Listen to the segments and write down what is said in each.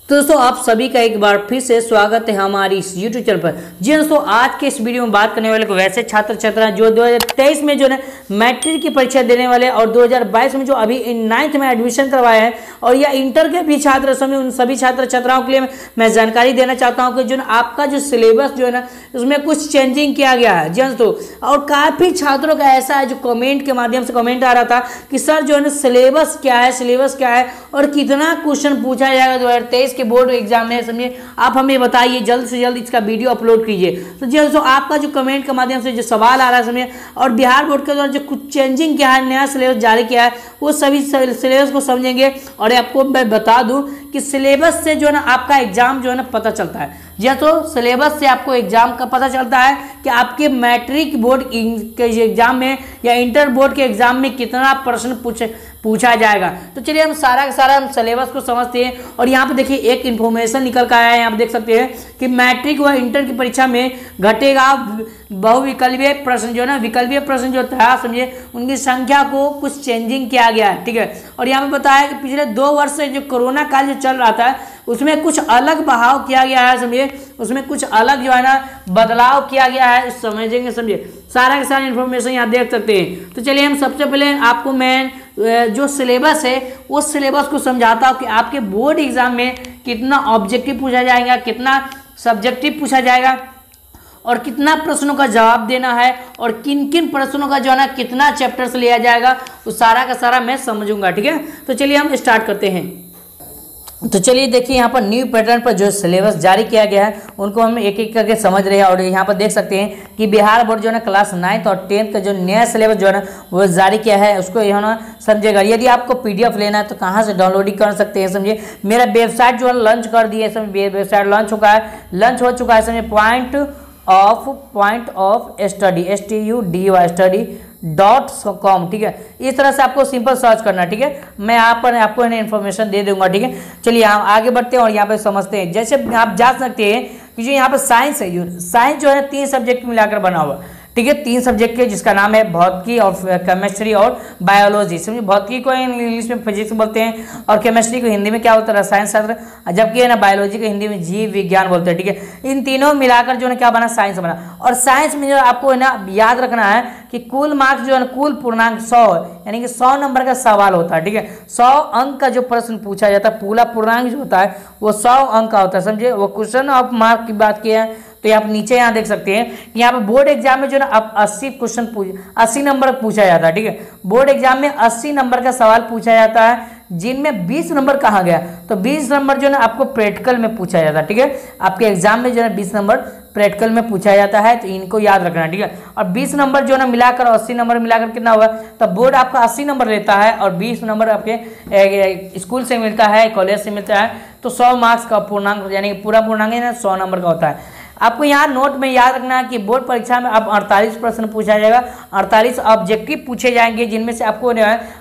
तो दोस्तों आप सभी का एक बार फिर से स्वागत है हमारी इस YouTube चैनल पर। जी दोस्तों, आज के इस वीडियो में बात करने वाले वैसे छात्र छात्रा जो 2023 में जो है मैट्रिक की परीक्षा देने वाले और 2022 में जो अभी 9th में एडमिशन करवाए हैं और या इंटर के भी छात्र समय उन सभी छात्र छात्राओं के लिए मैं जानकारी देना चाहता हूँ कि जो आपका जो सिलेबस जो है ना उसमें कुछ चेंजिंग किया गया है। जी दोस्तों, और काफ़ी छात्रों का ऐसा है जो कमेंट के माध्यम से कमेंट आ रहा था कि सर जो है ना सिलेबस क्या है और कितना क्वेश्चन पूछा जाएगा 2023 के बोर्ड एग्जाम में, समझिए आप हमें बताइए, जल्द से जल्द इसका वीडियो अपलोड कीजिए। तो जी दोस्तों, आपका जो कमेंट के माध्यम से जो सवाल आ रहा है समझिए, और बिहार बोर्ड के द्वारा जो कुछ चेंजिंग किया है, नया सिलेबस जारी किया है, वो सभी सिलेबस को समझेंगे। और आपको मैं बता दूं कि सिलेबस से जो है ना आपका एग्जाम जो है ना पता चलता है। जी तो सिलेबस से आपको एग्जाम का पता चलता है कि आपके मैट्रिक बोर्ड के एग्जाम में या इंटर बोर्ड के एग्जाम में कितना प्रश्न पूछा जाएगा। तो चलिए हम सारा का सारा हम सिलेबस को समझते हैं। और यहाँ पे देखिए एक इन्फॉर्मेशन निकल कर आया है, यहाँ पे देख सकते हैं कि मैट्रिक व इंटर की परीक्षा में घटेगा बहुविकल्पीय प्रश्न जो है ना, विकल्पीय प्रश्न जो था समझिए उनकी संख्या को कुछ चेंजिंग किया गया है। ठीक है, और यहाँ पे बताया कि पिछले 2 वर्ष से जो कोरोना काल जो चल रहा था उसमें कुछ अलग बहाव किया गया है, समझिए उसमें कुछ अलग जो है ना बदलाव किया गया है, समझेंगे समझिए सारा का सारा इन्फॉर्मेशन यहाँ देख सकते हैं। तो चलिए हम सबसे पहले आपको मैं जो सिलेबस है उस सिलेबस को समझाता हूँ कि आपके बोर्ड एग्जाम में कितना ऑब्जेक्टिव पूछा जाएगा, कितना सब्जेक्टिव पूछा जाएगा और कितना प्रश्नों का जवाब देना है और किन किन प्रश्नों का जो है ना कितना चैप्टर से लिया जाएगा, वो सारा का सारा मैं समझूंगा। ठीक है, तो चलिए हम स्टार्ट करते हैं। तो चलिए देखिए यहाँ पर न्यू पैटर्न पर जो सिलेबस जारी किया गया है उनको हम एक एक करके समझ रहे हैं। और यहाँ पर देख सकते हैं कि बिहार बोर्ड जो है ना क्लास 9th और 10th का जो नया सिलेबस जो है ना वो जारी किया है, उसको यहाँ ना समझेगा। यदि आपको PDF लेना है तो कहाँ से डाउनलोडिंग कर सकते हैं, समझिए मेरा वेबसाइट जो है लॉन्च कर दिए, समझिए वेबसाइट लॉन्च हो चुका है समझिए पॉइंट ऑफ स्टडी study.com। ठीक है, इस तरह से आपको सिंपल सर्च करना है। ठीक है, मैं यहाँ पर आपको इन्फॉर्मेशन दे दूंगा। ठीक है, चलिए हम आगे बढ़ते हैं और यहाँ पे समझते हैं। जैसे आप जान सकते हैं कि जो यहाँ पर साइंस है, साइंस जो है 3 सब्जेक्ट मिलाकर बना हुआ। ठीक है, 3 सब्जेक्ट के जिसका नाम है भौतिकी और केमिस्ट्री और बायोलॉजी। समझिए भौतिकी को इंग्लिश में फिजिक्स बोलते हैं और केमिस्ट्री को हिंदी में क्या होता है, रसायन शास्त्र, जबकि है ना बायोलॉजी को हिंदी में जीव विज्ञान बोलते हैं। ठीक है, इन तीनों मिलाकर जो है क्या बना, साइंस बना। और साइंस में जो आपको है ना याद रखना है कि कुल मार्क्स जो है ना कुल पूर्णांक 100 यानी कि 100 नंबर का सवाल होता है। ठीक है, 100 अंक का जो प्रश्न पूछा जाता है, पूरा पूर्णांक जो होता है वो 100 अंक का होता है। समझिए वो क्वेश्चन ऑफ मार्क की बात की है तो आप नीचे यहाँ देख सकते हैं कि यहाँ पे बोर्ड एग्जाम में जो है ना अब 80 नंबर पूछा जाता है। ठीक है, बोर्ड एग्जाम में 80 नंबर का सवाल पूछा जाता है, जिनमें 20 नंबर कहाँ गया, तो 20 नंबर जो है ना आपको प्रैक्टिकल में पूछा जाता है। ठीक है, आपके एग्जाम में जो है 20 नंबर प्रैक्टिकल में पूछा जाता है, तो इनको याद रखना है। ठीक है, और 20 नंबर जो है ना मिलाकर 80 नंबर मिलाकर कितना होगा, तो बोर्ड आपका 80 नंबर लेता है और 20 नंबर आपके स्कूल से मिलता है, कॉलेज से मिलता है, तो 100 मार्क्स का पूर्णांक यानी कि पूरा पूर्णांक है ना 100 नंबर का होता है। आपको यहाँ नोट में याद रखना है कि बोर्ड परीक्षा में अब 48 प्रश्न पूछा जाएगा, 48 ऑब्जेक्टिव पूछे जाएंगे, जिनमें से आपको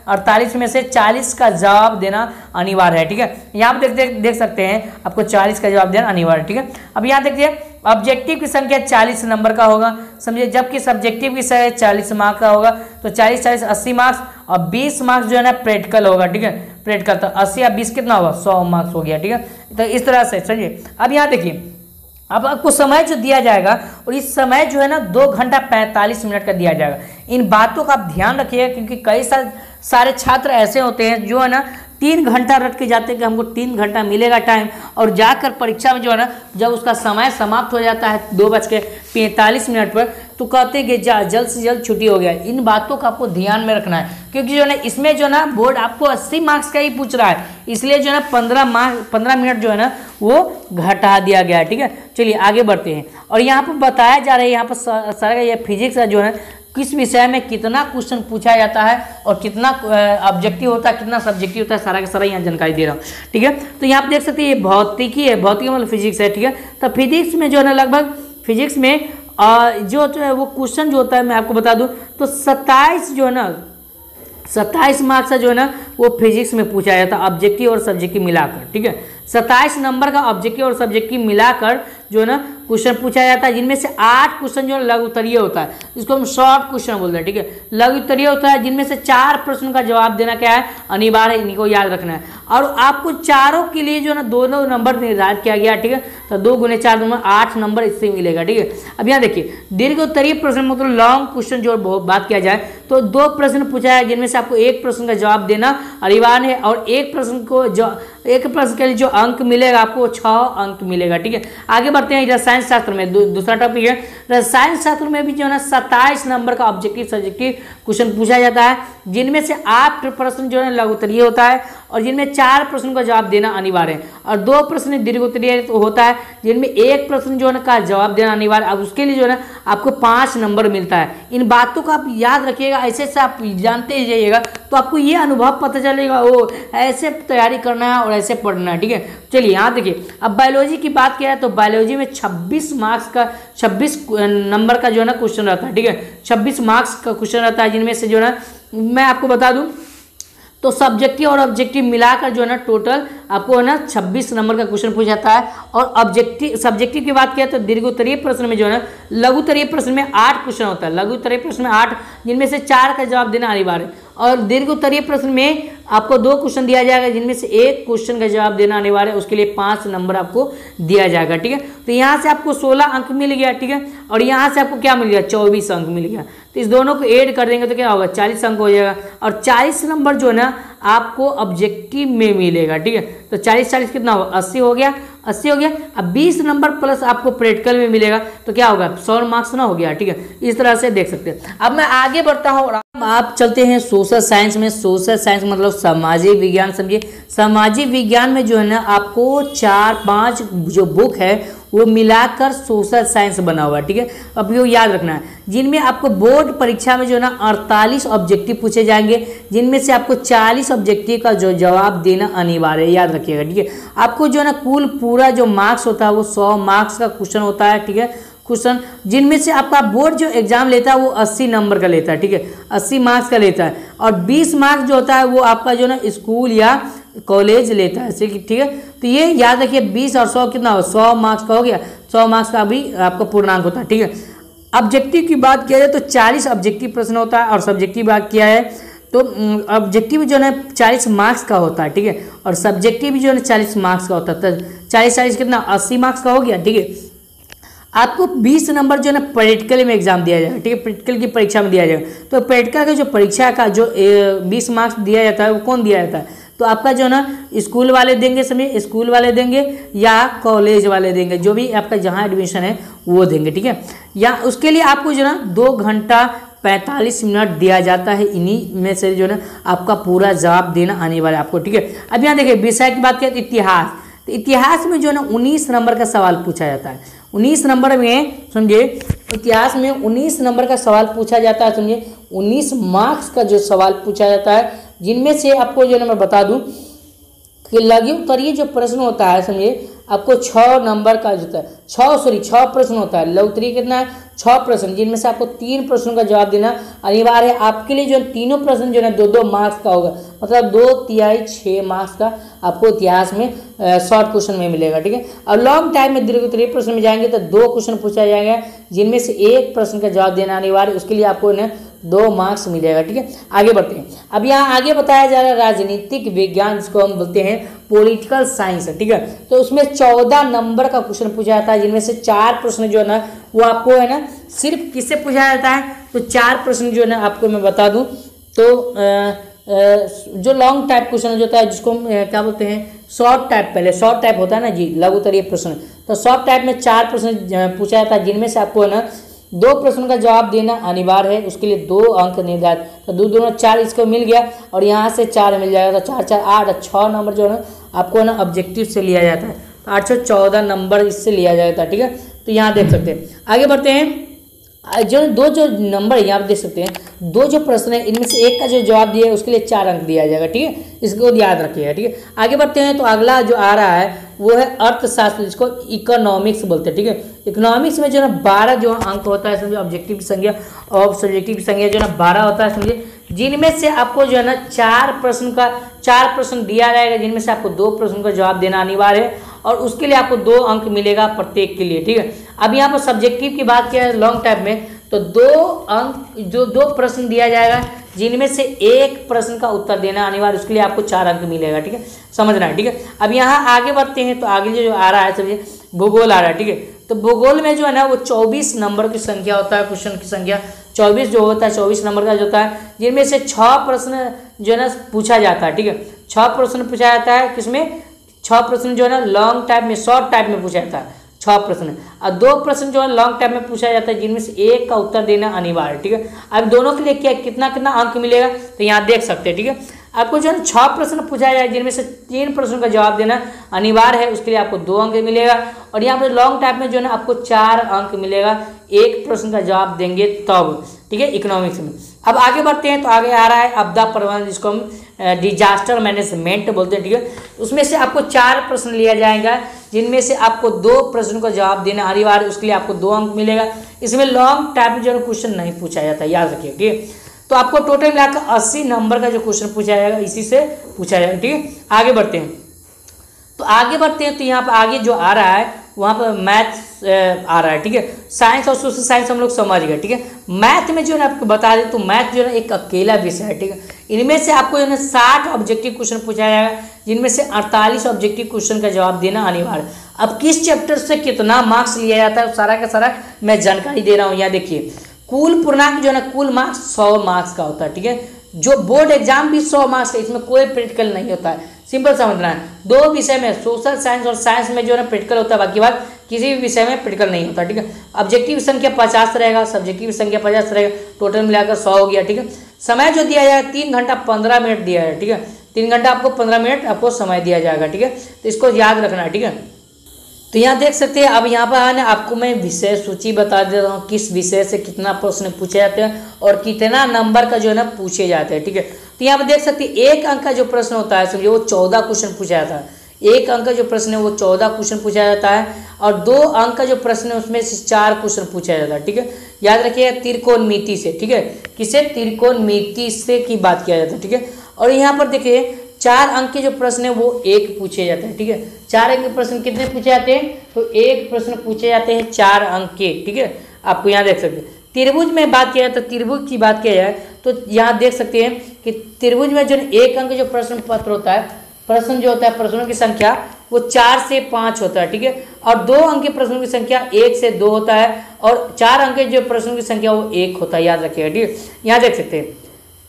48 में से 40 का जवाब देना अनिवार्य है। ठीक है, यहाँ पर देख सकते हैं आपको 40 का जवाब देना अनिवार्य है। ठीक है, अब यहाँ देखिए ऑब्जेक्टिव की संख्या 40 नंबर का होगा, समझिए, जबकि सब्जेक्टिव की संख्या 40 मार्क्स का होगा, तो 40 80 मार्क्स और 20 मार्क्स जो है ना प्रैक्टिकल होगा। ठीक है, प्रैक्टिकल तो 80 या 20 कितना होगा, 100 मार्क्स हो गया। ठीक है, तो इस तरह से समझिए। अब यहाँ देखिए अब आपको समय जो दिया जाएगा और इस समय जो है ना 2 घंटा 45 मिनट का दिया जाएगा। इन बातों का आप ध्यान रखिएगा क्योंकि कई सारे छात्र ऐसे होते हैं जो है ना 3 घंटा रट के जाते हैं कि हमको 3 घंटा मिलेगा टाइम, और जाकर परीक्षा में जो है ना जब उसका समय समाप्त हो जाता है 2:45 पर तो कहते हैं कि जल्द से जल्द छुट्टी हो गया। इन बातों का आपको ध्यान में रखना है क्योंकि जो है ना इसमें जो है ना बोर्ड आपको 80 मार्क्स का ही पूछ रहा है, इसलिए जो है ना 15 मिनट जो है ना वो घटा दिया गया है। ठीक है, चलिए आगे बढ़ते हैं। और यहाँ पर बताया जा रहा है, यहाँ पर सारा ये फिजिक्स का जो है किस विषय में कितना क्वेश्चन पूछा जाता है और कितना ऑब्जेक्टिव होता है, कितना सब्जेक्टिव होता है, सारा का सारा यहाँ जानकारी दे रहा हूँ। ठीक है, तो यहाँ पे देख सकते हैं ये भौतिकी है, भौतिकी मतलब फिजिक्स है। ठीक है, तो फिजिक्स में जो है ना लगभग फिजिक्स में जो है वो क्वेश्चन जो होता है मैं आपको बता दूं तो 27 जो है ना 27 मार्क्स का जो है ना वो फिजिक्स में पूछा जाता है ऑब्जेक्टिव और सब्जेक्टिव मिलाकर। ठीक है, 27 नंबर का ऑब्जेक्टिव और सब्जेक्टिव मिलाकर जो है ना क्वेश्चन पूछा जाता है, जिनमें से 8 क्वेश्चन जो है लघु उत्तरीय होता है, जिसको हम शॉर्ट क्वेश्चन बोलते हैं। ठीक है, लघु उत्तरीय होता है, जिनमें से 4 प्रश्न का जवाब देना क्या है, अनिवार्य है, इनको याद रखना है। और आपको चारों के लिए जो है ना 2 नंबर निर्धारित किया गया। ठीक है, तो 2 × 4 नंबर 8 नंबर इससे मिलेगा। ठीक है, अब यहाँ देखिए दीर्घ उत्तरीय प्रश्न मतलब लॉन्ग क्वेश्चन जो बात किया जाए तो 2 प्रश्न पूछा है, जिनमें से आपको 1 प्रश्न का जवाब देना अनिवार्य है, और एक प्रश्न के लिए जो अंक मिलेगा आपको 6 अंक मिलेगा। ठीक है, आगे बढ़ते हैं रसायन शास्त्र में। दूसरा टॉपिक है रसायन शास्त्र में भी जो है ना 27 नंबर का ऑब्जेक्टिव सब्जेक्टिव क्वेश्चन पूछा जाता है, जिनमें से 8 प्रश्न जो है लघु उत्तरीय होता है, और जिनमें 4 प्रश्न का जवाब देना अनिवार्य है, और 2 प्रश्न दीर्घ उत्तरीय होता है, जिनमें 1 प्रश्न जो है का जवाब देना अनिवार्य। अब उसके लिए जो है ना आपको 5 नंबर मिलता है। इन बातों को आप याद रखिएगा, ऐसे से आप जानते ही जाइएगा तो आपको ये अनुभव पता चलेगा, ओ ऐसे तैयारी करना है और ऐसे पढ़ना है। ठीक है, चलिए यहाँ देखिए अब बायोलॉजी की बात किया है तो बायोलॉजी में 26 नंबर का जो है ना क्वेश्चन रहता है। ठीक है, 26 मार्क्स का क्वेश्चन रहता है, जिनमें से जो है ना मैं आपको बता दूं तो सब्जेक्टिव और ऑब्जेक्टिव मिलाकर जो है ना टोटल आपको है ना 26 नंबर का क्वेश्चन पूछा जाता है। और सब्जेक्टिव की बात किया तो दीर्घ उत्तरीय प्रश्न में जो है ना लघु उत्तरीय प्रश्न में 8 क्वेश्चन होता है, लघु उत्तरीय प्रश्न में 8, जिनमें से 4 का जवाब देना अनिवार्य है। और दीर्घ उत्तरीय प्रश्न में आपको 2 क्वेश्चन दिया जाएगा, जिनमें से 1 क्वेश्चन का जवाब देना अनिवार्य है, उसके लिए 5 नंबर आपको दिया जाएगा। ठीक है, तो यहाँ से आपको 16 अंक मिल गया। ठीक है, और यहाँ से आपको क्या मिल गया, 24 अंक मिल गया। तो इस दोनों को ऐड कर देंगे तो क्या होगा, 40 अंक हो जाएगा, और 40 नंबर जो है ना आपको ऑब्जेक्टिव में मिलेगा। ठीक है, तो 40 कितना होगा, 80 हो गया, 80 हो गया। अब 20 नंबर प्लस आपको प्रैक्टिकल में मिलेगा तो क्या होगा, 100 मार्क्स ना हो गया। ठीक है, इस तरह से देख सकते हैं। अब मैं आगे बढ़ता हूँ और आप चलते हैं सोशल साइंस में। सोशल साइंस मतलब सामाजिक विज्ञान, समझिए सामाजिक विज्ञान में जो है ना आपको 4-5 जो बुक है वो मिलाकर सोशल साइंस बना हुआ है। ठीक है, अब ये याद रखना है, जिनमें आपको बोर्ड परीक्षा में जो है ना 48 ऑब्जेक्टिव पूछे जाएंगे, जिनमें से आपको 40 ऑब्जेक्टिव का जो जवाब देना अनिवार्य है, याद रखिएगा। ठीक है, आपको जो है ना कुल पूरा जो मार्क्स होता है वो 100 मार्क्स का क्वेश्चन होता है। ठीक है, क्वेश्चन जिनमें से आपका बोर्ड जो एग्जाम लेता है वो 80 नंबर का लेता है। ठीक है, 80 मार्क्स का लेता है, और 20 मार्क्स जो होता है वो आपका जो है ना स्कूल या कॉलेज लेता है। ठीक है, तो ये याद रखिए 20 और 100 कितना हो, 100 मार्क्स का हो गया, 100 मार्क्स का भी आपका पूर्णांक होता है। ठीक है, ऑब्जेक्टिव की बात किया जाए तो 40 ऑब्जेक्टिव प्रश्न होता है, और सब्जेक्टिव बात किया है तो ऑब्जेक्टिव जो है 40 मार्क्स का होता है। ठीक है, और सब्जेक्टिव भी जो है 40 मार्क्स का होता है, तो 40 कितना 80 मार्क्स का हो गया। ठीक है, आपको 20 नंबर जो है ना प्रैक्टिकल में एग्जाम दिया जाएगा। ठीक है, प्रैक्टिकल की परीक्षा में दिया जाएगा। तो प्रैक्टिकल का जो परीक्षा का जो 20 मार्क्स दिया जाता है वो कौन दिया जाता है, तो आपका जो है ना स्कूल वाले देंगे, समझिए स्कूल वाले देंगे या कॉलेज वाले देंगे, जो भी आपका जहाँ एडमिशन है वो देंगे। ठीक है, या उसके लिए आपको जो है ना 2 घंटा 45 मिनट दिया जाता है। इन्हीं में से जो है ना आपका पूरा जवाब देना अनिवार्य है आपको। ठीक है, अब यहाँ देखिए विषय की बात करें तो इतिहास, तो इतिहास में जो है ना 19 नंबर का सवाल पूछा जाता है। 19 नंबर में समझिए इतिहास में 19 नंबर का सवाल पूछा जाता है, समझिए 19 मार्क्स का जो सवाल पूछा जाता है, जिनमें से आपको जो है ना मैं बता दूं कि लघु उत्तरीय जो प्रश्न होता है, समझिए आपको 6 नंबर का होता है, 6 प्रश्न होता है। लघु उत्तरीय कितना है, 6 प्रश्न, जिनमें से आपको 3 प्रश्नों का जवाब देना अनिवार्य है। आपके लिए जो तीनों प्रश्न जो है 2-2 मार्क्स का होगा, मतलब 2 तिहाई 6 मार्क्स का आपको इतिहास में शॉर्ट क्वेश्चन में मिलेगा। ठीक है, और लॉन्ग टाइम में दीर्घ उत्तरीय प्रश्न में जाएंगे तो 2 क्वेश्चन पूछा जाएगा, जिनमें से 1 प्रश्न का जवाब देना अनिवार्य, उसके लिए आपको ना 2 मार्क्स मिलेगा। ठीक है, आगे बढ़ते हैं। अब यहाँ आगे बताया जा रहा है राजनीतिक विज्ञान, जिसको हम बोलते हैं पॉलिटिकल साइंस। ठीक है, तो उसमें 14 नंबर का क्वेश्चन पूछा जाता है, जिनमें से 4 प्रश्न जो है ना वो आपको है ना सिर्फ किससे पूछा जाता है, तो 4 प्रश्न जो है ना आपको मैं बता दूं तो जो लॉन्ग टाइप क्वेश्चन जो होता है, जिसको हम क्या बोलते हैं शॉर्ट टाइप, पहले शॉर्ट टाइप होता है ना जी, लघु उत्तरीय प्रश्न, तो शॉर्ट टाइप में 4 प्रश्न पूछा जाता है, जिनमें से आपको है ना 2 प्रश्न का जवाब देना अनिवार्य है, उसके लिए 2 अंक निर्धारित, तो 2 4 इसको मिल गया, और यहाँ से 4 मिल जाएगा, तो 4 4 8, 6 नंबर जो है ना आपको ना ऑब्जेक्टिव से लिया जाता है, तो 814 नंबर इससे लिया जाता है। ठीक है, तो यहाँ देख सकते हैं। आगे बढ़ते हैं, जो नंबर यहाँ पे देख सकते हैं, 2 जो प्रश्न है इनमें से 1 का जो जवाब दिया है उसके लिए 4 अंक दिया जाएगा। ठीक है, इसको याद रखिएगा। ठीक है, आगे बढ़ते हैं, तो अगला जो आ रहा है वो है अर्थशास्त्र, जिसको इकोनॉमिक्स बोलते हैं। ठीक है, इकोनॉमिक्स में जो है 12 जो अंक होता है, समझिए ऑब्जेक्टिव की संख्या और सब्जेक्टिव की संख्या जो है ना 12 होता है, समझिए, जिनमें से आपको जो है ना 4 प्रश्न दिया जाएगा, जिनमें से आपको 2 प्रश्न का जवाब देना अनिवार्य है, और उसके लिए आपको 2 अंक मिलेगा प्रत्येक के लिए, ठीक है। अब यहाँ पर सब्जेक्टिव की बात किया है लॉन्ग टाइप में, तो 2 अंक जो 2 प्रश्न दिया जाएगा जिनमें से एक प्रश्न का उत्तर देना अनिवार्य, उसके लिए आपको 4 अंक मिलेगा, ठीक है, समझना है, ठीक है। अब यहाँ आगे बढ़ते हैं, तो आगे जो आ रहा है समझिए भूगोल आ रहा है, ठीक है। तो भूगोल में जो है ना वो 24 नंबर की संख्या होता है, क्वेश्चन की संख्या 24 जो होता है, 24 नंबर का जो होता है, जिनमें से 6 प्रश्न जो है ना पूछा जाता है, ठीक है। 6 प्रश्न पूछा जाता है, किसमें 6 प्रश्न जो है ना लॉन्ग टाइप में, शॉर्ट टाइप में पूछा जाता है 6 प्रश्न, और 2 प्रश्न जो है लॉन्ग टाइप में पूछा जाता है, जिनमें से एक का उत्तर देना अनिवार्य, ठीक है। अब दोनों के लिए क्या कितना कितना अंक मिलेगा, तो यहाँ देख सकते हैं, ठीक है। आपको जो है 6 प्रश्न पूछा जाए, जिनमें से 3 प्रश्नों का जवाब देना अनिवार्य है, उसके लिए आपको 2 अंक मिलेगा, और यहाँ पर लॉन्ग टाइप में जो है ना आपको 4 अंक मिलेगा, एक प्रश्न का जवाब देंगे तब, ठीक है, इकोनॉमिक्स में। अब आगे बढ़ते हैं, तो आगे आ रहा है आपदा प्रबंधन, जिसको हम डिजास्टर मैनेजमेंट बोलते हैं, ठीक है। उसमें से आपको 4 प्रश्न लिया जाएगा, जिनमें से आपको 2 प्रश्नों का जवाब देना अनिवार्य, उसके लिए आपको 2 अंक मिलेगा। इसमें लॉन्ग टाइप में जो है क्वेश्चन नहीं पूछा जाता, याद रखिए, ठीक है। तो आपको टोटल मिलाकर 80 नंबर का जो क्वेश्चन पूछा जाएगा इसी से पूछा जाएगा, ठीक है। आगे बढ़ते हैं, तो यहाँ पर आगे जो आ रहा है वहाँ पर मैथ्स आ रहा है, ठीक है। साइंस और सोशल साइंस हम लोग समझ गए, ठीक है। मैथ में जो है ना आपको बता दें, तो मैथ जो है एक अकेला विषय है, ठीक है। इनमें से आपको जो है 60 ऑब्जेक्टिव क्वेश्चन पूछा जाएगा, जिनमें से 48 ऑब्जेक्टिव क्वेश्चन का जवाब देना अनिवार्य। अब किस चैप्टर से कितना मार्क्स लिया जाता है सारा का सारा मैं जानकारी दे रहा हूँ। यहाँ देखिए, कुल पूर्णांक जो है ना कुल मार्क्स 100 मार्क्स का होता है, ठीक है। जो बोर्ड एग्जाम भी 100 मार्क्स का, इसमें कोई प्रैक्टिकल नहीं होता है, सिंपल समझना है। 2 विषय में सोशल साइंस और साइंस में जो है ना प्रैक्टिकल होता है, बाकी बात किसी भी विषय में प्रैक्टिकल नहीं होता, ठीक है। ऑब्जेक्टिव संख्या 50 रहेगा, सब्जेक्टिव संख्या 50 रहेगा, टोटल मिलाकर 100 हो गया, ठीक है। समय जो दिया जाएगा 3 घंटा 15 मिनट दिया है, ठीक है। 3 घंटा आपको 15 मिनट आपको समय दिया जाएगा, ठीक है। तो इसको याद रखना है, ठीक है। तो यहाँ देख सकते हैं, अब यहाँ पर है ना आपको मैं विषय सूची बता दे रहा हूँ, किस विषय से कितना प्रश्न पूछे जाते हैं और कितना नंबर का जो है ना पूछे जाते हैं, ठीक है। तो यहाँ पर देख सकते हैं 1 अंक का जो प्रश्न होता है समझिए वो 14 क्वेश्चन पूछा जाता है। 1 अंक का जो प्रश्न है वो 14 क्वेश्चन पूछा जाता है, और 2 अंक का जो प्रश्न है उसमें से 4 क्वेश्चन पूछा जाता है, ठीक है। याद रखिएगा त्रिकोणमिति से, ठीक है, किसे त्रिकोणमिति से की बात किया जाता है, ठीक है। और यहाँ पर देखिए 4 अंक के जो प्रश्न है वो 1 पूछे जाते हैं, ठीक है। 4 अंक के प्रश्न कितने पूछे जाते हैं, तो 1 प्रश्न पूछे जाते हैं 4 अंक के, ठीक है। आपको यहाँ देख सकते हैं त्रिभुज में बात किया जाए, तो त्रिभुज की बात किया जाए तो यहाँ देख सकते हैं कि त्रिभुज में जो 1 अंक जो प्रश्न पत्र होता है, प्रश्न जो होता है प्रश्नों की संख्या वो 4 से 5 होता है, ठीक है। और 2 अंक के प्रश्नों की संख्या 1 से 2 होता है, और 4 अंक के जो प्रश्नों की संख्या वो 1 होता है, याद रखिएगा, ठीक है। यहाँ देख सकते हैं।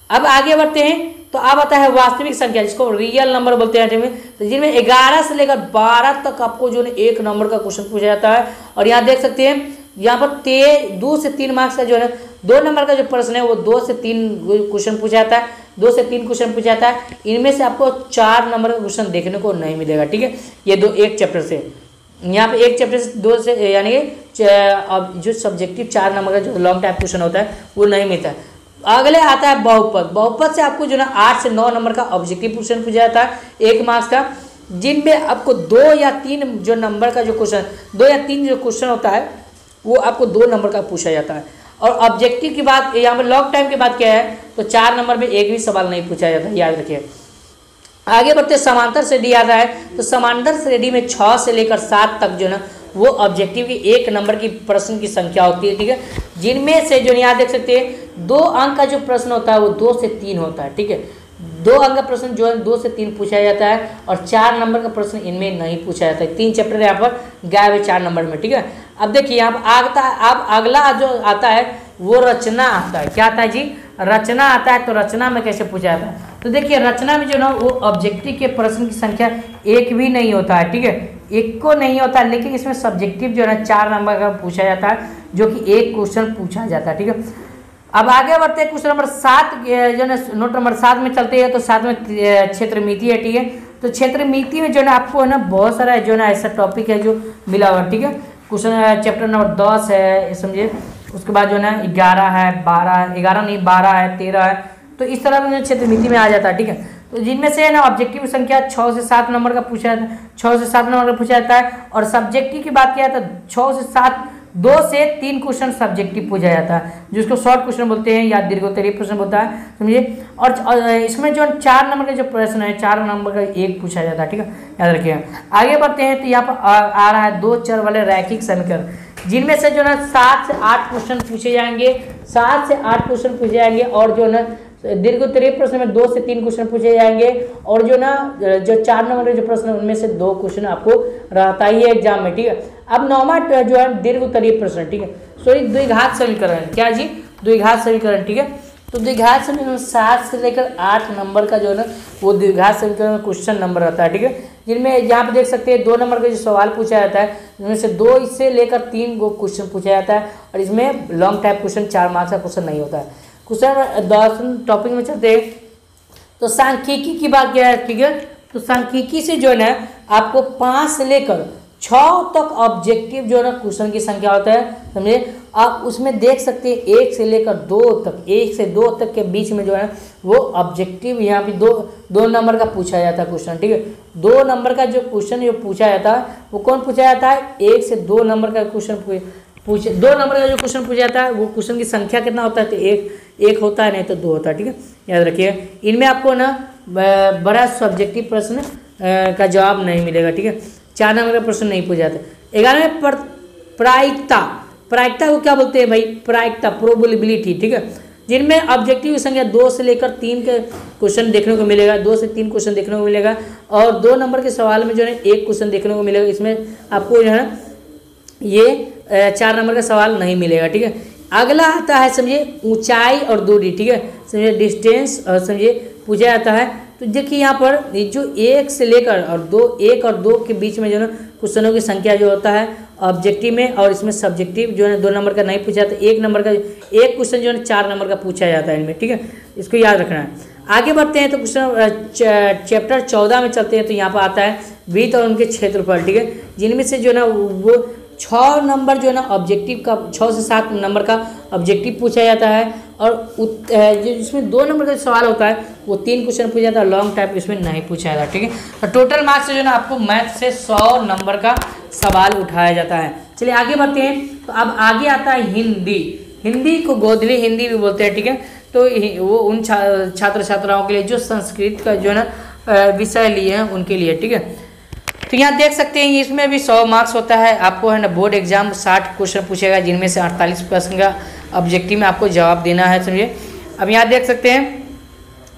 अब आगे बढ़ते हैं, तो अब आता है वास्तविक संख्या, जिसको रियल नंबर बोलते हैं, तो जिनमें 11 से लेकर 12 तक आपको जो है 1 नंबर का क्वेश्चन पूछा जाता है। और यहाँ देख सकते हैं यहाँ पर 2 से 3 मार्क्स का जो है 2 नंबर का जो प्रश्न है वो 2 से 3 क्वेश्चन पूछा जाता है, 2 से 3 क्वेश्चन पूछा जाता है। इनमें से आपको 4 नंबर का क्वेश्चन देखने को नहीं मिलेगा, ठीक है। ये 1 चैप्टर से, यहाँ पे 1 चैप्टर से 2 से यानी कि जो सब्जेक्टिव 4 नंबर का जो लॉन्ग टाइप क्वेश्चन होता है वो नहीं मिलता है। अगले आता है बहुपद। बहुपद से आपको जो ना 8 से 9 नंबर का ऑब्जेक्टिव क्वेश्चन पूछा जाता है 1 मार्क्स का, जिनमें आपको 2 या 3 जो नंबर का जो क्वेश्चन 2 या 3 जो क्वेश्चन होता है वो आपको 2 नंबर का पूछा जाता है। और ऑब्जेक्टिव की बात यहाँ पर लॉन्ग टाइम की बात क्या है, तो 4 नंबर में एक भी सवाल नहीं पूछा जाता, याद रखिए। आगे बढ़ते समांतर श्रेणी आता है, तो समांतर श्रेणी में 6 से लेकर 7 तक जो ना वो ऑब्जेक्टिव की 1 नंबर की प्रश्न की संख्या होती है, ठीक है। जिनमें से जो यहाँ देख सकते हैं 2 अंक का जो प्रश्न होता है वो 2 से 3 होता है, ठीक है। 2 अंक का प्रश्न जो है 2 से 3 पूछा जाता है, और 4 नंबर का प्रश्न इनमें नहीं पूछा जाता है। 3 चैप्टर यहाँ पर गायब है 4 नंबर में, ठीक है। अब देखिए यहाँ पर आता है, अब अगला जो आता है वो रचना आता है। क्या आता है जी, रचना आता है। तो रचना में कैसे पूछा जाता है, तो देखिए रचना में जो ना वो ऑब्जेक्टिव के प्रश्न की संख्या 1 भी नहीं होता है, ठीक है, 1 को नहीं होता है। लेकिन इसमें सब्जेक्टिव जो है ना 4 नंबर का पूछा जाता है, जो कि 1 क्वेश्चन पूछा जाता है, ठीक है। अब आगे बढ़ते हैं, क्वेश्चन नंबर 7 जो है नोट नंबर 7 में चलते हैं। तो 7 में क्षेत्र मिति है, ठीक है। तो क्षेत्र मिति में जो है ना आपको है ना बहुत सारा जो है ना ऐसा टॉपिक है जो मिला हुआ, ठीक है। क्वेश्चन चैप्टर नंबर 10 है समझिए, उसके बाद जो है ना 11 है, 11 नहीं 12 है, 13 है। तो इस तरह में क्षेत्र मिति में आ जाता है, ठीक है। तो जिनमें से है ना ऑब्जेक्टिव संख्या 6 से 7 नंबर का पूछा जाता है, 6 से 7 नंबर का पूछा जाता है। और सब्जेक्टिव की बात किया तो 6 से 7 2 से 3 क्वेश्चन सब्जेक्टिव पूछा जाता है, जिसको शॉर्ट क्वेश्चन बोलते हैं या दीर्घोत्तरीय प्रश्न होता है, समझिए। और इसमें जो 4 नंबर का जो प्रश्न है, 4 नंबर का एक पूछा जाता है, ठीक है, याद रखिएगा। आगे बढ़ते हैं तो यहाँ पर आ रहा है 2 चर वाले रैखिक समीकरण, जिनमें से जो ना 7 से 8 क्वेश्चन पूछे जाएंगे, 7 से 8 क्वेश्चन पूछे जाएंगे। और जो ना दीर्घोत्तरीय प्रश्न में 2 से 3 क्वेश्चन पूछे जाएंगे। और जो ना जो 4 नंबर के जो प्रश्न उनमें से 2 क्वेश्चन आपको रहता ही है एग्जाम में, ठीक है। अब नौवां जो है दीर्घोत्तरीय प्रश्न, ठीक है, सॉरी द्विघात समीकरण, क्या जी, द्विघात समीकरण, ठीक है। तो द्विघात समीकरण 7 से लेकर 8 नंबर का जो है ना वो द्विघात समीकरण में क्वेश्चन नंबर रहता है, ठीक है, जिनमें यहाँ पे देख सकते हैं 2 नंबर का जो सवाल पूछा जाता है, जिनमें से 2 से लेकर 3 गो क्वेश्चन पूछा जाता है। और इसमें लॉन्ग टाइप क्वेश्चन 4 मार्क्स का क्वेश्चन नहीं होता है। क्वेश्चन 10 टॉपिक में चलते हैं तो सांख्यिकी की बात किया है, ठीक है। तो सांख्यिकी से जो है ना आपको 5 से लेकर 6 तक ऑब्जेक्टिव जो है ना क्वेश्चन की संख्या होता है, समझे। आप उसमें देख सकते हैं 1 से लेकर 2 तक, 1 से 2 तक के बीच में जो है वो ऑब्जेक्टिव यहाँ पे 2 नंबर का पूछा जाता है क्वेश्चन, ठीक है। 2 नंबर का जो क्वेश्चन जो पूछा जाता है वो कौन पूछा जाता है, 1 से 2 नंबर का क्वेश्चन 2 नंबर का जो क्वेश्चन पूछा जाता है वो क्वेश्चन की संख्या कितना होता है, तो एक होता है, नहीं तो 2 होता है, ठीक है, याद रखिए। इनमें आपको ना बड़ा सब्जेक्टिव प्रश्न का जवाब नहीं मिलेगा, ठीक है। 4 नंबर का प्रश्न नहीं पूछा जाता। 11वें प्रायिकता, प्रायिकता को क्या बोलते हैं भाई, प्रायिकता, प्रोबेबिलिटी, ठीक है, जिनमें ऑब्जेक्टिव की संख्या 2 से लेकर 3 के क्वेश्चन देखने को मिलेगा, 2 से 3 क्वेश्चन देखने को मिलेगा। और 2 नंबर के सवाल में जो है 1 क्वेश्चन देखने को मिलेगा। इसमें आपको जो है ये 4 नंबर का सवाल नहीं मिलेगा, ठीक है। अगला आता है समझिए ऊंचाई और दूरी, ठीक है, समझिए डिस्टेंस, और समझिए पूछा जाता है। तो देखिए यहाँ पर जो 1 से लेकर और 2 के बीच में जो है क्वेश्चनों की संख्या जो होता है ऑब्जेक्टिव में, और इसमें सब्जेक्टिव जो है 2 नंबर का नहीं पूछा जाता, 1 नंबर का एक क्वेश्चन जो है 4 नंबर का पूछा जाता है इनमें, ठीक है, इसको याद रखना है। आगे बढ़ते हैं तो क्वेश्चन चैप्टर 14 में चलते हैं। तो यहाँ पर आता है वृत्त और उनके क्षेत्रफल, ठीक है, जिनमें से जो है ना वो 6 नंबर जो है ना ऑब्जेक्टिव का, 6 से 7 नंबर का ऑब्जेक्टिव पूछा जाता है। और जो इसमें 2 नंबर का सवाल होता है वो 3 क्वेश्चन पूछा जाता है, लॉन्ग टाइप इसमें नहीं पूछा जाता, ठीक है। तो टोटल मार्क्स जो है ना आपको मैथ से 100 नंबर का सवाल उठाया जाता है। चलिए आगे बढ़ते हैं। तो अब आगे आता है हिंदी। हिंदी को गोधली हिंदी भी बोलते हैं, ठीक है। तो वो उन छात्र छात्राओं के लिए जो संस्कृत का जो है ना विषय लिए हैं उनके लिए, ठीक है। तो यहाँ देख सकते हैं इसमें भी 100 मार्क्स होता है। आपको है ना बोर्ड एग्जाम 60 क्वेश्चन पूछेगा, जिनमें से 48 प्रश्न का ऑब्जेक्टिव में आपको जवाब देना है, समझिए। अब यहाँ देख सकते हैं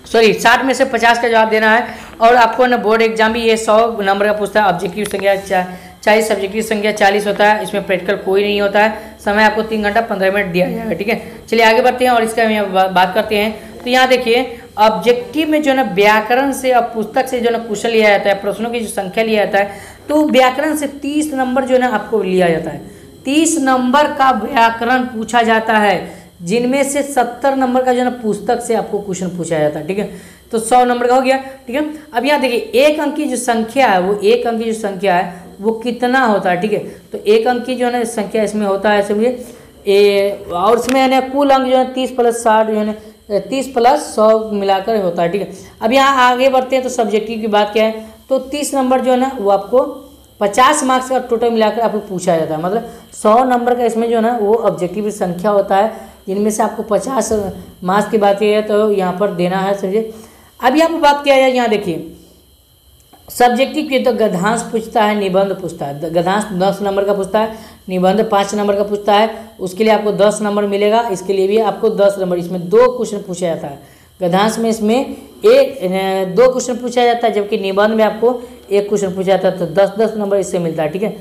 60 में से 50 का जवाब देना है। और आपको ना बोर्ड एग्जाम भी ये 100 नंबर का पूछता है। ऑब्जेक्टिव संख्या 40, सब्जेक्टिव संख्या 40 होता है। इसमें प्रैक्टिकल कोई नहीं होता है। समय आपको 3 घंटा 15 मिनट दिया जाएगा, ठीक है। चलिए आगे बढ़ते हैं और इसका हम बात करते हैं। तो यहाँ देखिए ऑब्जेक्टिव में जो है ना व्याकरण से और पुस्तक से जो है ना क्वेश्चन लिया जाता है, प्रश्नों की जो संख्या लिया जाता है, तो व्याकरण से 30 नंबर जो है ना आपको लिया जाता है। 30 नंबर का व्याकरण पूछा जाता है, जिनमें से 70 नंबर का जो है ना पुस्तक से आपको क्वेश्चन पूछा जाता है, ठीक है। तो 100 नंबर का हो गया, ठीक है। अब यहाँ देखिए 1 अंक की जो संख्या है वो 1 अंक की जो संख्या है वो कितना होता है, ठीक है। तो 1 अंक की जो है ना संख्या इसमें होता है, समझिए। और इसमें है ना कुल अंक जो है 30 + 60 जो है ना 30 + 100 मिलाकर होता है, ठीक है। अब यहाँ आगे बढ़ते हैं तो सब्जेक्टिव की बात क्या है। तो 30 नंबर जो है ना वो आपको 50 मार्क्स का टोटल मिलाकर आपको पूछा जाता है। मतलब 100 नंबर का इसमें जो है ना वो ऑब्जेक्टिव की संख्या होता है, जिनमें से आपको 50 मार्क्स की बात की है तो यहाँ पर देना है, समझिए। अब यहाँ पर बात किया जाए, यहाँ देखिए सब्जेक्टिव की तो गद्यांश पूछता है, निबंध पूछता है। गद्यांश 10 नंबर का पूछता है, निबंध 5 नंबर का पूछता है, उसके लिए आपको 10 नंबर मिलेगा। इसके लिए भी आपको 10 नंबर, इसमें 2 क्वेश्चन पूछा जाता है। गद्यांश में इसमें 2 क्वेश्चन पूछा जाता है, जबकि निबंध में आपको 1 क्वेश्चन पूछा जाता है, तो 10-10 नंबर इससे मिलता है, ठीक है।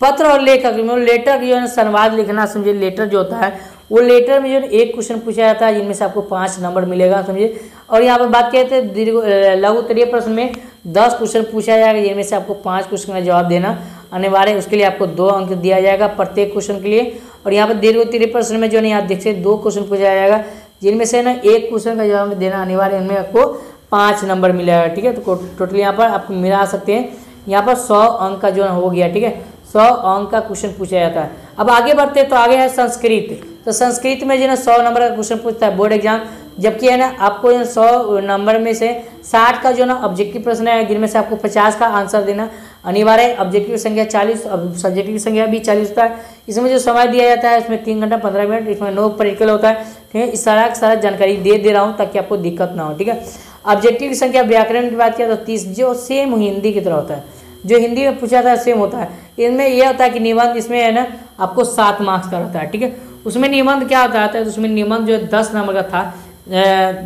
पत्र और लेखक, लेटर जो है ना संवाद लिखना, समझिए। लेटर जो होता है वो लेटर में जो है 1 क्वेश्चन पूछा जाता है, जिनमें से आपको 5 नंबर मिलेगा, समझिए। और यहाँ पर बात कहते हैं लघु उत्तरीय प्रश्न में 10 क्वेश्चन पूछा जाएगा, जिनमें से आपको 5 क्वेश्चन का जवाब देना अनिवार्य है। उसके लिए आपको 2 अंक दिया जाएगा प्रत्येक क्वेश्चन के लिए। और यहाँ पर दीर्घ उत्तरीय प्रश्न में जो है ना यहाँ देखिए 2 क्वेश्चन पूछा जाएगा, जिनमें से ना 1 क्वेश्चन का जवाब देना अनिवार्य है, इनमें आपको 5 नंबर मिलेगा, ठीक है। तो टोटल यहाँ पर आपको मिला सकते हैं, यहाँ पर 100 अंक का जो है हो गया, ठीक है। 100 अंक का क्वेश्चन पूछा जाता है। अब आगे बढ़ते हैं तो आगे है संस्कृत। तो संस्कृत में जो है ना 100 नंबर का क्वेश्चन पूछता है बोर्ड एग्जाम, जबकि है ना आपको 100 नंबर में से 60 का जो ना ऑब्जेक्टिव प्रश्न है, जिनमें से आपको 50 का आंसर देना अनिवार्य है। ऑब्जेक्टिव की संख्या 40, अब सब्जेक्टिव की संख्या भी 40 होता है। इसमें जो समय दिया जाता है इसमें 3 घंटा 15 मिनट, इसमें नो प्रैक्टिकल होता है। ठीक है, इस सारा जानकारी दे रहा हूँ ताकि आपको दिक्कत ना हो। ठीक है, ऑब्जेक्टिव की संख्या, व्याकरण की बात किया तो 30, जो सेम हिंदी की तरह होता है, जो हिंदी में पूछा था सेम होता है। इनमें यह होता है कि निबंध इसमें है ना आपको 7 मार्क्स का रहता है। ठीक है, उसमें निबंध क्या होता है तो उसमें निबंध जो 10 नंबर का था,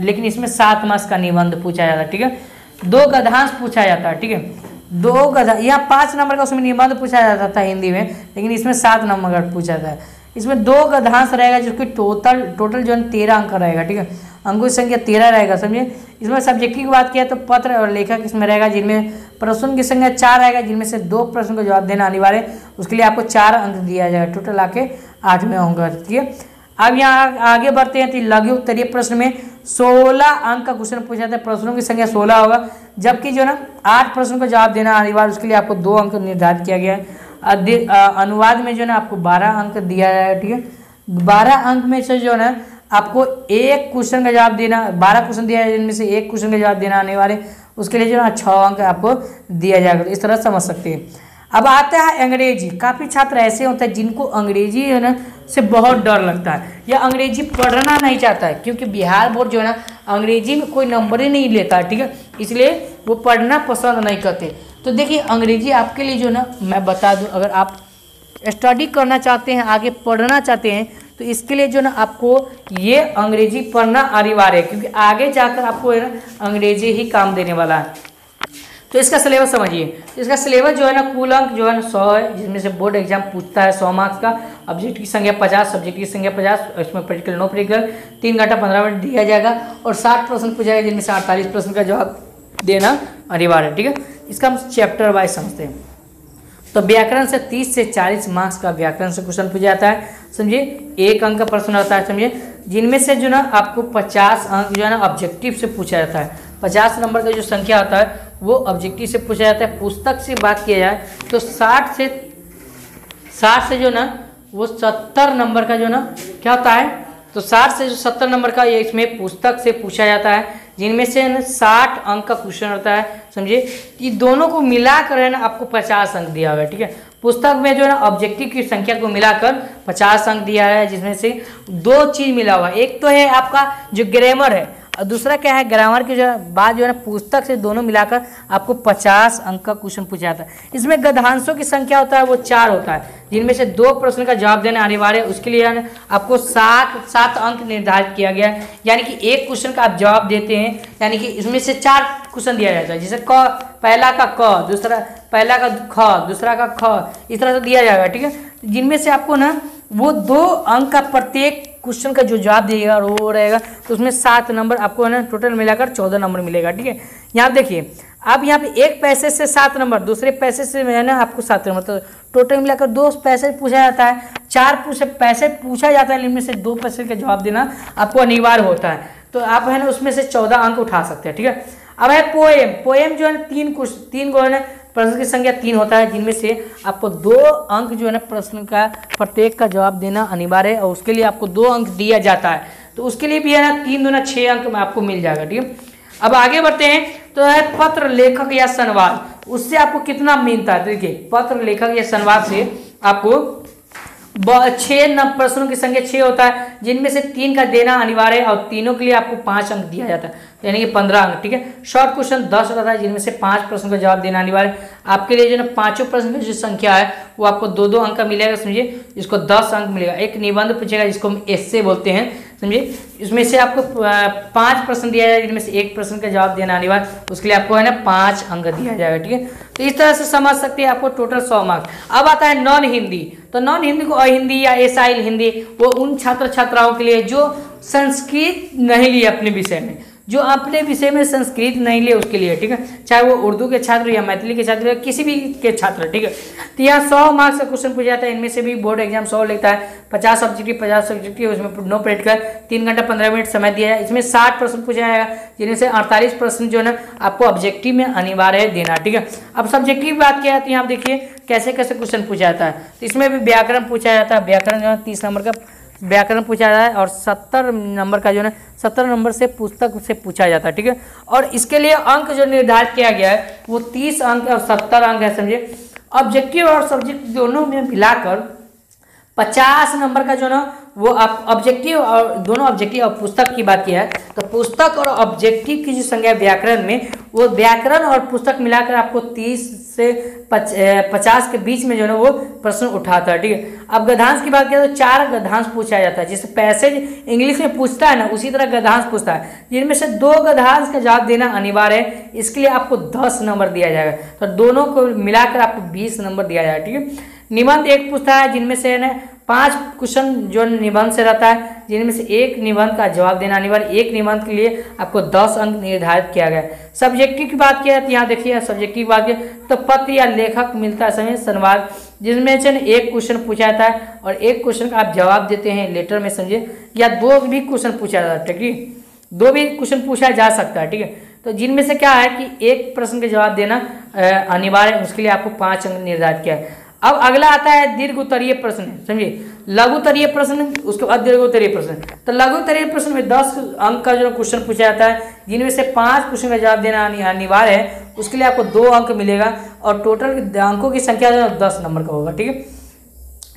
लेकिन इसमें 7 मार्क्स का निबंध पूछा जाता है। ठीक है, 2 गद्यांश पूछा जाता है। ठीक है, 2 गद्यांश, यहाँ 5 नंबर का उसमें निबंध पूछा जाता था हिंदी में, लेकिन इसमें 7 नंबर का पूछा जाता है। इसमें 2 गद्यांश रहेगा जिसकी टोटल जो है 13 अंक रहेगा। ठीक है, अंकों की संख्या 13 रहेगा, समझिए। इसमें सब्जेक्टिव की बात किया तो पत्र और लेखक इसमें रहेगा, जिनमें प्रश्न की संख्या 4 रहेगा, जिनमें से 2 प्रश्न का जवाब देना अनिवार्य है। उसके लिए आपको 4 अंक दिया जाएगा, टोटल आके 8 में होंगे। ठीक है, अब यहाँ आगे बढ़ते हैं तो लघु उत्तरीय प्रश्न में 16 अंक का क्वेश्चन पूछा जाता है। प्रश्नों की संख्या 16 होगा, जबकि जो ना 8 प्रश्नों का जवाब देना अनिवार्य, उसके लिए आपको 2 अंक निर्धारित किया गया है। अनुवाद में जो ना आपको 12 अंक दिया जाएगा। ठीक है, 12 अंक में से जो ना आपको एक क्वेश्चन का जवाब देना, 12 क्वेश्चन दिया है जिनमें से एक क्वेश्चन का जवाब देना अनिवार्य, उसके लिए जो ना 6 अंक आपको दिया जाएगा। तो इस तरह समझ सकते हैं। अब आता है अंग्रेजी। काफ़ी छात्र ऐसे होते हैं जिनको अंग्रेजी है ना से बहुत डर लगता है, या अंग्रेजी पढ़ना नहीं चाहता है, क्योंकि बिहार बोर्ड जो है ना अंग्रेजी में कोई नंबर ही नहीं लेता है। ठीक है, इसलिए वो पढ़ना पसंद नहीं करते। तो देखिए अंग्रेजी आपके लिए जो ना मैं बता दूं, अगर आप स्टडी करना चाहते हैं, आगे पढ़ना चाहते हैं, तो इसके लिए जो ना आपको ये अंग्रेजी पढ़ना अनिवार्य है, क्योंकि आगे जाकर आपको है ना अंग्रेजी ही काम देने वाला है। तो इसका सिलेबस समझिए। इसका सिलेबस जो है ना कुल अंक जो है ना 100 है, जिसमें से बोर्ड एग्जाम पूछता है 100 मार्क्स का। ऑब्जेक्ट की संख्या 50, सब्जेक्ट की संख्या 50, इसमें प्रैक्टिकल नो प्रैक्टिकल 3 घंटा 15 मिनट दिया जाएगा, और 60 प्रश्न पूछा जाएगा, जिनमें से 48 प्रश्न का जवाब देना अनिवार्य है। ठीक है, इसका हम चैप्टर वाइज समझते हैं। तो व्याकरण से 30 से 40 मार्क्स का व्याकरण से क्वेश्चन पूछा जाता है, समझिए। 1 अंक का प्रश्न होता है, समझिए, जिनमें से जो ना आपको 50 अंक जो है ना ऑब्जेक्टिव से पूछा जाता है। 50 नंबर का जो संख्या होता है वो ऑब्जेक्टिव से पूछा जाता है। पुस्तक से बात किया जाए तो 60 से जो ना वो 70 नंबर का जो ना क्या होता है, तो 60 से जो 70 नंबर का ये इसमें पुस्तक से पूछा जाता है, जिनमें से ना 60 अंक का क्वेश्चन होता है, समझिए। कि दोनों को मिलाकर है ना आपको 50 अंक दिया हुआ है। ठीक है, पुस्तक में जो है ना ऑब्जेक्टिव की संख्या को मिलाकर 50 अंक दिया है, जिसमें से 2 चीज़ मिला हुआ है। एक तो है आपका जो ग्रामर है, और दूसरा क्या है, ग्रामर की जो बात जो है ना पुस्तक से दोनों मिलाकर आपको 50 अंक का क्वेश्चन पूछा जाता है। इसमें गद्यांशों की संख्या होता है वो 4 होता है, जिनमें से 2 प्रश्न का जवाब देना अनिवार्य है। उसके लिए आपको 7 अंक निर्धारित किया गया है, यानी कि एक क्वेश्चन का आप जवाब देते हैं, यानी कि इसमें से 4 क्वेश्चन दिया जाता है। जैसे क, पहला का क, दूसरा पहला का ख, दूसरा का ख, इस तरह से दिया जाएगा। ठीक है, जिनमें से आपको ना वो 2 अंक का प्रत्येक क्वेश्चन का जो जवाब दिएगा वो रहेगा, तो उसमें 7 नंबर आपको है ना टोटल मिलाकर 14 नंबर मिलेगा। ठीक है, यहाँ देखिए अब यहाँ पे एक पैसे से 7 नंबर, दूसरे पैसे से है ना आपको 7 नंबर, तो टोटल मिलाकर 2 पैसे पूछा जाता है, 4 पैसे पूछा जाता है, इनमें से 2 पैसे का जवाब देना आपको अनिवार्य होता है। तो आप है ना उसमें से 14 अंक उठा सकते हैं। ठीक है, अब है पोएम जो है ना 3 को है ना प्रश्न की संख्या 3 होता है, जिनमें से आपको 2 अंक जो है ना प्रश्न का प्रत्येक का जवाब देना अनिवार्य है, और उसके लिए आपको 2 अंक दिया जाता है। तो उसके लिए भी है ना 3 दूना 6 अंक में आपको मिल जाएगा। ठीक है, अब आगे बढ़ते हैं। तो है पत्र लेखक या संवाद, उससे आपको कितना मिलता है। देखिए पत्र लेखक या संवाद से आपको 6 प्रश्नों की संख्या 6 होता है, जिनमें से 3 का देना अनिवार्य है, और तीनों के लिए आपको 5 अंक दिया जाता है, यानी कि 15 अंक। ठीक है, शॉर्ट क्वेश्चन 10 रहता है, जिनमें से 5 प्रश्न का जवाब देना अनिवार्य है। आपके लिए जो ना 5 प्रश्न की जो संख्या है वो आपको 2-2 अंक का मिलेगा, समझिए। इसको 10 अंक मिलेगा। एक निबंध पूछेगा जिसको हम एस्से बोलते हैं, समझिए। इसमें से आपको 5 प्रश्न दिया जाएगा, जिनमें से 1 प्रश्न का जवाब देना अनिवार्य, उसके लिए आपको है ना 5 अंक दिया जाएगा। ठीक है, तो इस तरह से समझ सकते हैं, आपको टोटल 100 मार्क्स। अब आता है नॉन हिंदी। तो नॉन हिंदी को अहिंदी या एसाइल हिंदी, वो उन छात्र छात्राओं के लिए जो संस्कृत नहीं लिए अपने विषय में, जो अपने विषय में संस्कृत नहीं लिए उसके लिए। ठीक है, चाहे वो उर्दू के छात्र या मैथिली के छात्र या किसी भी के छात्र। ठीक है, तो यहाँ 100 मार्क्स का क्वेश्चन पूछा जाता है। इनमें से भी बोर्ड एग्जाम 100 लेता है, 50 ऑब्जेक्टिव 50 सब्जेक्टिव, उसमें नो प्रैक्टिकल, 3 घंटा 15 मिनट समय दिया है। इसमें 60 प्रश्न पूछा जाएगा, जिनमें से 48 प्रश्न जो है ना आपको ऑब्जेक्टिव में अनिवार्य है देना। ठीक है, अब सब्जेक्टिव बात किया तो यहाँ देखिए कैसे कैसे क्वेश्चन पूछा जाता है। तो इसमें भी व्याकरण पूछा जाता है। व्याकरण जो है 30 नंबर का व्याकरण पूछा जाता है और 70 नंबर का जो है 70 नंबर से पुस्तक से पूछा जाता है, ठीक है। और इसके लिए अंक जो निर्धारित किया गया है वो 30 अंक और 70 अंक है, समझिए। ऑब्जेक्टिव और सब्जेक्ट दोनों में मिलाकर 50 नंबर का जो ना वो आप ऑब्जेक्टिव और दोनों ऑब्जेक्टिव और पुस्तक की बात किया है तो पुस्तक और ऑब्जेक्टिव की जो संख्या व्याकरण में वो व्याकरण और पुस्तक मिलाकर आपको 30 से 50 के बीच में जो है वो प्रश्न उठाता है, ठीक है। अब गद्यांश की बात करें तो 4 गद्यांश पूछा जाता है, जैसे पैसेज इंग्लिश में पूछता है ना उसी तरह गद्यांश पूछता है, जिनमें से 2 गद्यांश का जवाब देना अनिवार्य है। इसके लिए आपको 10 नंबर दिया जाएगा, तो दोनों को मिलाकर आपको 20 नंबर दिया जाएगा, ठीक है। निबंध एक पूछता है जिनमें से ना 5 क्वेश्चन जो निबंध से रहता है, जिनमें से 1 निबंध का जवाब देना अनिवार्य। 1 निबंध के लिए आपको 10 अंक निर्धारित किया गया है। सब्जेक्टिव की बात किया तो यहाँ देखिए सब्जेक्टिव की बात किया तो पत्र या लेखक मिलता है समय संवाद, जिसमें से 1 क्वेश्चन पूछा जाता है और 1 क्वेश्चन का आप जवाब देते हैं लेटर में, समझिए, या 2 भी क्वेश्चन पूछा जाता है, ठीक है। 2 भी क्वेश्चन पूछा जा सकता है, ठीक है। तो जिनमें से क्या है कि 1 प्रश्न का जवाब देना अनिवार्य है, उसके लिए आपको 5 अंक निर्धारित किया है। अब अगला आता है दीर्घ उत्तरीय प्रश्न, समझिए, लघु उत्तरीय प्रश्न, उसके बाद दीर्घ उत्तरीय प्रश्न। तो लघु उत्तरीय प्रश्न में 10 अंक का जो क्वेश्चन पूछा जाता है, जिनमें से 5 क्वेश्चन का जवाब देना अनिवार्य है, उसके लिए आपको 2 अंक मिलेगा और टोटल अंकों की संख्या जो है 10 नंबर का होगा, ठीक है,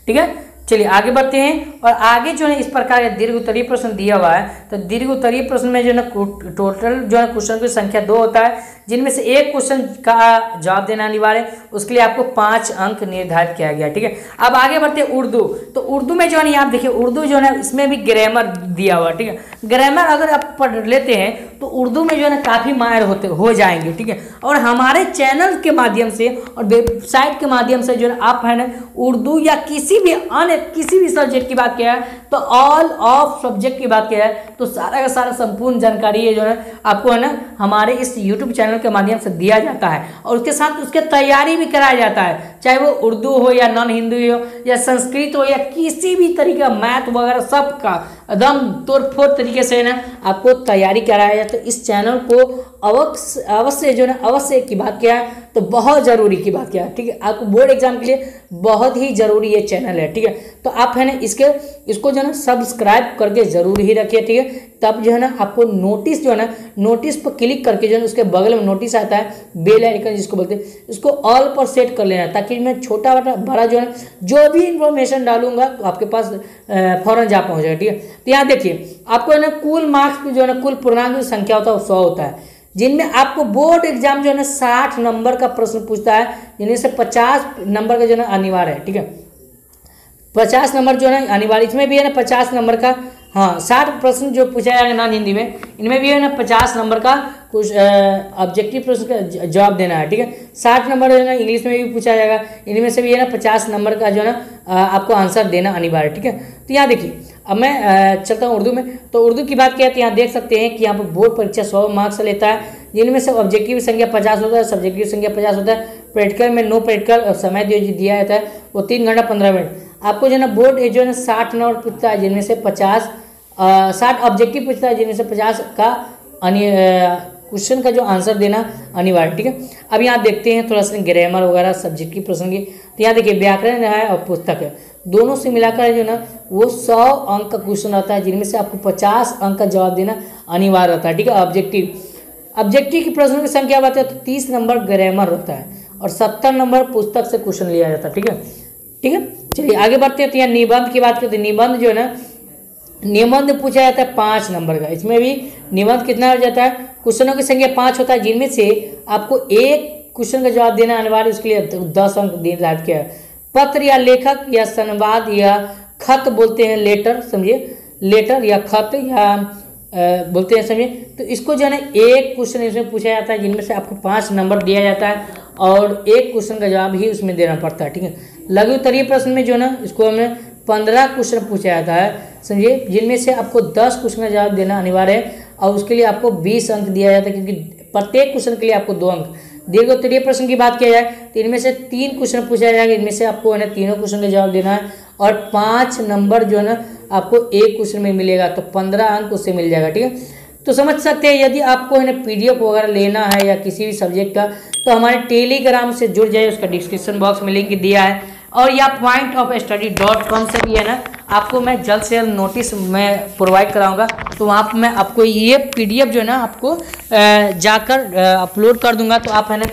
ठीक है। चलिए आगे बढ़ते हैं और आगे जो है इस प्रकार के दीर्घ उत्तरीय प्रश्न दिया हुआ है। तो दीर्घ उत्तरीय प्रश्न में जो है टोटल जो है क्वेश्चन की संख्या 2 होता है, जिनमें से 1 क्वेश्चन का जवाब देना अनिवार्य है, उसके लिए आपको 5 अंक निर्धारित किया गया, ठीक है। अब आगे बढ़ते हैं उर्दू। तो उर्दू में जो है आप देखिए उर्दू जो है इसमें भी ग्रामर दिया हुआ है, ठीक है। ग्रामर अगर आप पढ़ लेते हैं तो उर्दू में जो है ना काफ़ी माहिर हो जाएंगे, ठीक है। और हमारे चैनल के माध्यम से और वेबसाइट के माध्यम से जो है आप है ना उर्दू या किसी भी सब्जेक्ट की बात किया है तो ऑल ऑफ सब्जेक्ट की बात किया है तो सारा का सारा संपूर्ण जानकारी है जो है आपको है ना हमारे इस यूट्यूब चैनल के माध्यम से दिया जाता है और उसके साथ उसके तैयारी भी कराया जाता है, चाहे वो उर्दू हो या नॉन हिंदी हो या संस्कृत हो या किसी भी तरीके का मैथ वगैरह सब का एकदम तोड़-फोड़ तरीके से ना आपको तैयारी कराया जाए। तो इस चैनल को अवश्य जो है अवश्य की बात किया है तो बहुत ज़रूरी की बात किया है, ठीक है। आपको बोर्ड एग्जाम के लिए बहुत ही ज़रूरी ये चैनल है, ठीक है। तो आप है ना इसको जो है ना सब्सक्राइब करके ज़रूर ही रखिए, ठीक है। तब जो है ना आपको नोटिस जो है ना नोटिस पर क्लिक करके जो है उसके बगल में नोटिस आता है बेल आइकन जिसको बोलते हैं, इसको ऑल पर सेट कर लेना ताकि मैं छोटा बड़ा जो है जो भी इंफॉर्मेशन डालूंगा तो आपके पास फौरन जा पहुँचेगा, ठीक है। तो यहाँ देखिए आपको है ना कुल मार्क्स जो है ना कुल पूर्णांक की संख्या होता है 100 होता है, जिनमें आपको बोर्ड एग्जाम जो है ना 60 नंबर का प्रश्न पूछता है, जिनमें से 50 नंबर का जो है ना अनिवार्य है, ठीक है। 50 नंबर जो है ना अनिवार्य, इसमें भी है ना 50 नंबर का, हाँ 60 प्रश्न जो पूछा जाएगा नॉन हिंदी में, इनमें भी है ना 50 नंबर का कुछ ऑब्जेक्टिव प्रश्न का जवाब देना है, ठीक है। 60 नंबर जो है ना इंग्लिश में भी पूछा जाएगा, इनमें से भी है ना 50 नंबर का जो है ना आपको आंसर देना अनिवार्य है, ठीक है। तो यहाँ देखिए अब मैं चलता हूँ उर्दू में। तो उर्दू की बात किया तो यहाँ देख सकते हैं कि यहाँ पर बोर्ड परीक्षा 100 मार्क्स लेता है, जिनमें से ऑब्जेक्टिव संख्या 50 होता है, सब्जेक्टिव संख्या 50 होता है, प्रैक्टिकल में नो प्रैक्टिकल समय दिया जाता है वो 3 घंटा 15 मिनट। आपको जो है ना बोर्ड जो है ना 60 नंबर पूछता है, जिनमें से 60 ऑब्जेक्टिव पूछता है, जिनमें से 50 का क्वेश्चन का जो आंसर देना अनिवार्य, ठीक है। अब यहाँ देखते हैं थोड़ा सा ग्रामर वगैरह सब्जेक्ट की प्रश्न की। तो यहाँ देखिए व्याकरण है और पुस्तक है, दोनों से मिलाकर जो ना वो 100 अंक का क्वेश्चन आता है, जिनमें से आपको 50 अंक का जवाब देना अनिवार्य होता है, ठीक है। ऑब्जेक्टिव की प्रश्नों की संख्या बात है तो 30 नंबर ग्रामर होता है और 70 नंबर पुस्तक से क्वेश्चन लिया जाता है, ठीक है, ठीक है। चलिए आगे बढ़ते हैं। तो यहाँ निबंध की बात करते हैं। निबंध जो है ना निबंध पूछा जाता है 5 नंबर का, इसमें भी निबंध कितना हो जाता है, क्वेश्चनों की संख्या 5 होता है, जिनमें से आपको 1 क्वेश्चन का जवाब देना अनिवार्य, उसके लिए 10 अंक निर्धारित किया है। पत्र या लेखक या संवाद या खत बोलते हैं, लेटर समझिए, लेटर या खत या बोलते हैं समझिए। तो इसको जो है ना 1 क्वेश्चन इसमें पूछा जाता है, जिनमें से आपको 5 नंबर दिया जाता है और 1 क्वेश्चन का जवाब ही उसमें देना पड़ता है, ठीक है। लघु उत्तरीय प्रश्न में जो है ना इसको हमें 15 क्वेश्चन पूछा जाता है समझिए, जिनमें से आपको 10 क्वेश्चन का जवाब देना अनिवार्य है और उसके लिए आपको 20 अंक दिया जाता है, क्योंकि प्रत्येक क्वेश्चन के लिए आपको 2 अंक। दीर्घ उत्तरीय प्रश्न की बात किया जाए तो इनमें से 3 क्वेश्चन पूछा जाएगा, इनमें से आपको है ना तीनों क्वेश्चन का जवाब देना है और 5 नंबर जो है ना आपको 1 क्वेश्चन में मिलेगा, तो 15 अंक उससे मिल जाएगा, ठीक है। तो समझ सकते हैं यदि आपको है ना PDF वगैरह लेना है या किसी भी सब्जेक्ट का तो हमारे टेलीग्राम से जुड़ जाए, उसका डिस्क्रिप्शन बॉक्स में लिंक दिया है और या pointofstudy.com से भी है ना आपको मैं जल्द से जल्द नोटिस मैं प्रोवाइड कराऊंगा, तो वहाँ पर मैं आपको ये PDF जो है ना आपको जाकर अपलोड कर दूंगा, तो आप है ना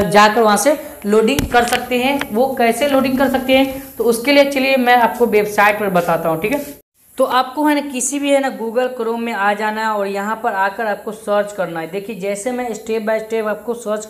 जाकर वहाँ से लोडिंग कर सकते हैं। वो कैसे लोडिंग कर सकते हैं, तो उसके लिए चलिए मैं आपको वेबसाइट पर बताता हूँ, ठीक है। तो आपको है ना किसी भी है ना गूगल क्रोम में आ जाना है और यहाँ पर आकर आपको सर्च करना है। देखिए जैसे मैं स्टेप बाय स्टेप आपको सर्च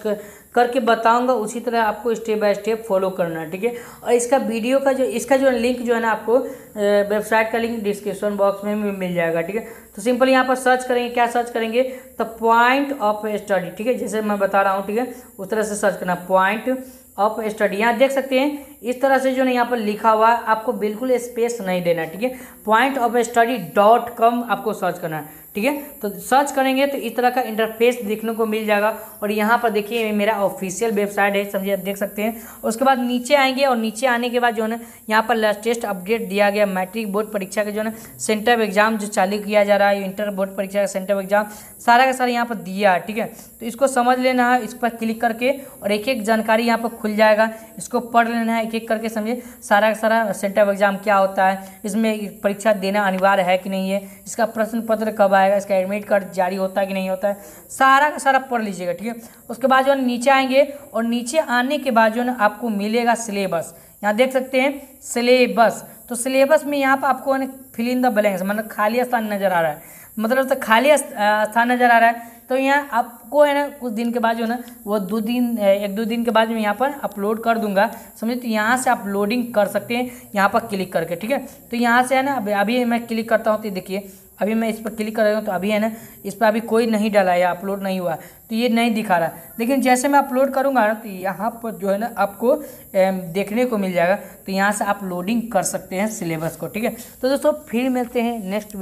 करके बताऊंगा, उसी तरह आपको स्टेप बाय स्टेप फॉलो करना है, ठीक है। और इसका वीडियो का इसका जो लिंक जो है ना आपको वेबसाइट का लिंक डिस्क्रिप्शन बॉक्स में भी मिल जाएगा, ठीक है। तो सिंपल यहाँ पर सर्च करेंगे, क्या सर्च करेंगे, द पॉइंट ऑफ स्टडी, ठीक है, जैसे मैं बता रहा हूँ, ठीक है, उस तरह से सर्च करना, पॉइंट ऑफ स्टडी। यहाँ देख सकते हैं इस तरह से जो है यहाँ पर लिखा हुआ है, आपको बिल्कुल स्पेस नहीं देना, ठीक है। pointofstudy.com आपको सर्च करना है, ठीक है। तो सर्च करेंगे तो इस तरह का इंटरफेस देखने को मिल जाएगा। और यहाँ पर देखिए मेरा ऑफिशियल वेबसाइट है, समझिए, देख सकते हैं। उसके बाद नीचे आएंगे और नीचे आने के बाद जो है ना यहाँ पर लेटेस्ट अपडेट दिया गया, मैट्रिक बोर्ड परीक्षा के जो है ना सेंटर एग्जाम जो चालू किया जा रहा है, इंटर बोर्ड परीक्षा का सेंटर एग्जाम सारा का सारा यहाँ पर दिया है, ठीक है। तो इसको समझ लेना है, इस पर क्लिक करके और एक एक जानकारी यहाँ पर खुल जाएगा, इसको पढ़ लेना है एक एक करके, समझिए सारा का सारा सेंटर एग्जाम क्या होता है, इसमें परीक्षा देना अनिवार्य है कि नहीं है, इसका प्रश्न पत्र कब आएगा, इसका एडमिट कार्ड जारी होता है कि नहीं होता है, सारा का सारा पढ़ लीजिएगा, ठीक है। उसके बाद जो है नीचे आएंगे और नीचे आने के बाद जो है आपको मिलेगा सिलेबस। यहाँ देख सकते हैं सिलेबस, तो सिलेबस में यहाँ पर आपको फिल इन द ब्लैंक्स, मतलब खाली स्थान नजर आ रहा है, मतलब तो खाली स्थान नजर आ रहा है। तो यहाँ आपको है ना कुछ दिन के बाद जो है ना वो एक दो दिन के बाद मैं यहाँ पर अपलोड कर दूंगा, समझे। तो यहाँ से आप लोडिंग कर सकते हैं यहाँ पर क्लिक करके, ठीक है। तो यहाँ से है ना अभी मैं क्लिक करता हूँ, तो देखिए अभी मैं इस पर क्लिक कर रहा हूँ, तो अभी है ना इस पर अभी कोई नहीं डाला या अपलोड नहीं हुआ, तो ये नहीं दिखा रहा। लेकिन जैसे मैं अपलोड करूँगा ना तो यहाँ पर जो है ना आपको देखने को मिल जाएगा, तो यहाँ से आप लोडिंग कर सकते हैं सिलेबस को, ठीक है। तो दोस्तों फिर मिलते हैं नेक्स्ट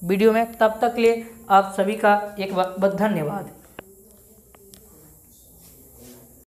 वीडियो में, तब तक के लिए आप सभी का एक बार धन्यवाद।